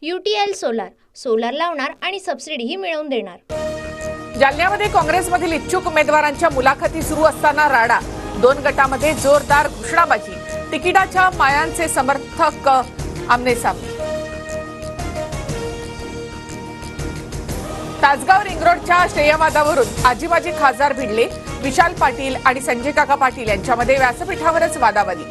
UTL solar लावणार आणि सबसिडीही मिळवून देणार। जालन्यामध्ये काँग्रेसमधील इच्छुक उमेदवारांच्या मुलाखती सुरू असताना राडा, 2 गटामध्ये जोरदार घोषणाबाजी, तिकिटाच्या मायांचे समर्थक आमनेसामने। तासगाव रिंग रोडच्या श्रेयवादावरून आजीबाजी खासदार भिडले, विशाल पाटील आणि संजय काका पाटील यांच्यामध्ये व्यासपीठावरच वादावादी।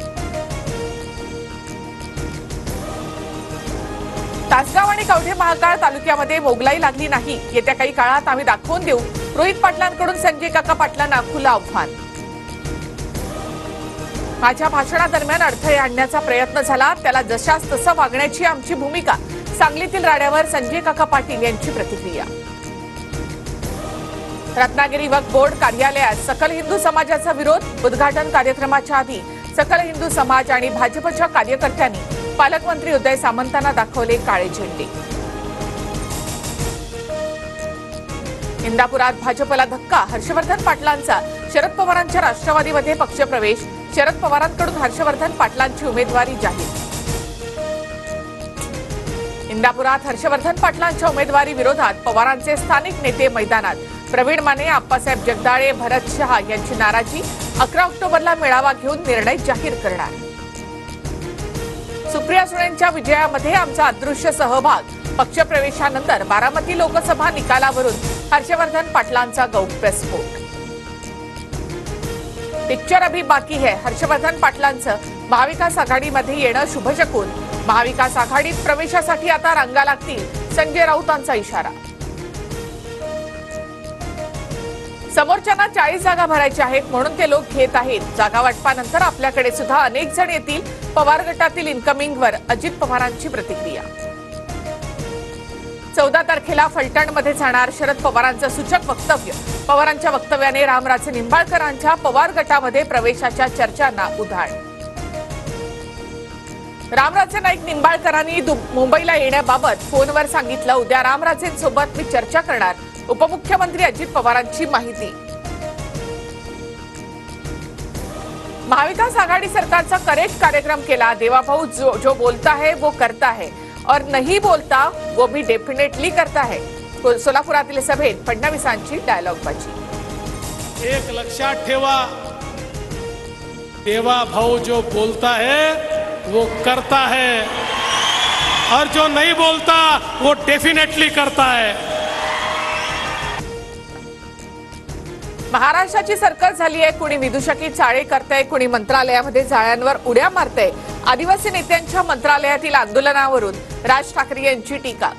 तासगाव आणि कवठे महाकाळ तालुक्यामध्ये मोगलाई लागली नाही, येत्या काही काळात आम्ही दाखवून देऊ, रोहित पाटलांकडून संजय काका पाटलांना खुलं आव्हान। माझ्या भाषणादरम्यान अडथळे आणण्याचा प्रयत्न झाला, त्याला जशास तसं वागण्याची आमची भूमिका, सांगलीतील राड्यावर संजय काका पाटील यांची प्रतिक्रिया। रत्नागिरी वक्फ बोर्ड कार्यालयात सकल हिंदू समाजाचा विरोध, उद्घाटन कार्यक्रमाच्या आधी सकल हिंदू समाज आणि भाजपच्या कार्यकर्त्यांनी पालकमंत्री उदय सामंतांना दाखवले काळे झेंडे। इंदापुरात भाजपला धक्का, हर्षवर्धन पाटलांचा शरद पवारांच्या राष्ट्रवादीमध्ये पक्षप्रवेश, शरद पवारांकडून हर्षवर्धन पाटलांची उमेदवारी जाहीर। इंदापुरात हर्षवर्धन पाटलांच्या उमेदवारी विरोधात पवारांचे स्थानिक नेते मैदानात, प्रवीण माने, आप्पासाहेब जगदाळे, भरत शहा यांची नाराजी, 11 ऑक्टोबरला मेळावा घेऊन निर्णय जाहीर करणार। सुप्रिया सुळेंच्या विजयामध्ये आमचा अदृश्य सहभाग, पक्षप्रवेशानंतर बारामती लोकसभा निकालावरून हर्षवर्धन पाटलांचा गौप्यस्फोट। पिक्चर अभी बाकी है, हर्षवर्धन पाटलांचं महाविकास आघाडीमध्ये येणं शुभ शकून, महाविकास आघाडीत प्रवेशासाठी आता रांगा लागतील, संजय राऊतांचा इशारा। समोरच्यांना 40 जागा भरायच्या आहेत म्हणून ते लोक घेत आहेत, जागा वाटपानंतर आपल्याकडे सुद्धा अनेक जण येतील, पवार गटातील इन्कमिंगवर अजित पवारांची प्रतिक्रिया। 14 तारखेला फलटणमध्ये जाणार शरद पवारांचं सूचक वक्तव्य, पवारांच्या वक्तव्याने रामराजे निंबाळकरांच्या पवार गटामध्ये प्रवेशाच्या चर्चांना उधाण। रामराजे नाईक निंबाळकरांनी मुंबईला येण्याबाबत फोनवर सांगितलं, उद्या रामराजेंसोबत मी चर्चा करणार, उपमुख्यमंत्री अजित पवारांची माहिती। महाविकास आघाडी सरकारचा करेक्ट कार्यक्रम केला, देवाभाऊ जो बोलता है वो करता है और नहीं बोलता वो भी डेफिनेटली करता है। सोलापुरातील सभेत फडणवीसांची डायलॉगबाजी। एक लक्षात ठेवा, देवाभाऊ जो बोलता है वो करता है और जो नहीं बोलता वो डेफिनेटली करता है। महाराष्ट्राची सर्कस झाली आहे, कुणी विदूषकी चाळे करतंय, कुणी मंत्रालयामध्ये जाळ्यांवर उड्या मारतंय। आदिवासी नेत्यांच्या मंत्रालयातील आंदोलनावरून राज ठाकरे यांची टीका।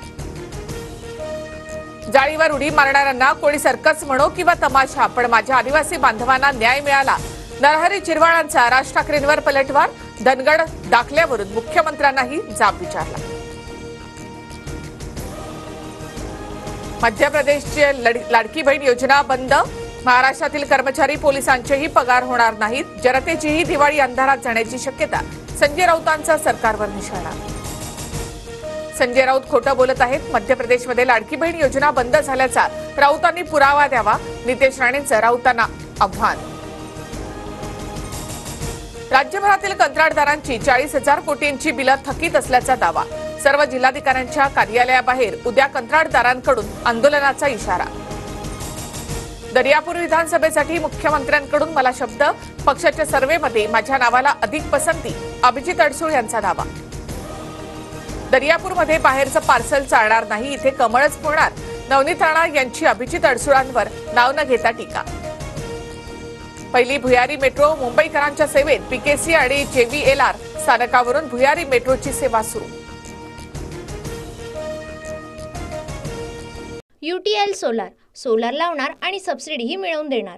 जाळीवर उडी मारणाऱ्यांना कोणी सर्कस म्हणो किंवा तमाशा, पण माझ्या आदिवासी बांधवांना न्याय मिळाला। नरहरी झिरवाळांचा राज ठाकरेंवर पलटवार, धनगड दाखल्यावरून मुख्यमंत्र्यांनाही जाब विचारला। मध्य प्रदेशची लाडकी बहीण योजना बंद, महाराष्ट्रातील कर्मचारी पोलिसांचेही पगार होणार नाहीत, जनतेचीही दिवाळी अंधारात जाण्याची शक्यता, संजय राऊतांचा सरकारवर निशाणा। संजय राऊत खोटं बोलत आहेत, मध्य प्रदेशमध्ये लाडकी बहीण योजना बंद झाल्याचा राऊतांनी पुरावा द्यावा, नितेश राणेंचं राऊतांना आव्हान। राज्यभरातील कंत्राटदारांची 40,000 कोटींची बिलं थकीत असल्याचा दावा, सर्व जिल्हाधिकाऱ्यांच्या कार्यालयाबाहेर उद्या कंत्राटदारांकडून आंदोलनाचा इशारा। दर्यापूर विधानसभेसाठी मुख्यमंत्र्यांकडून मला शब्द, पक्षाच्या सर्व्हेमध्ये माझ्या नावाला अधिक पसंती, अभिजित अडसूळ यांचा दावा। दर्यापूरमध्ये बाहेरचं पार्सल चालणार नाही, इथे कमळच फुलणार, नवनीत राणा यांची अभिजित अडसूळांवर नाव न घेता टीका। पहिली भुयारी मेट्रो मुंबईकरांच्या सेवेत, PKC आणि JVLR स्थानकावरून भुयारी मेट्रोची सेवा सुरू। UTL सोलार लावणार आणि सबसिडीही मिळवून देणार।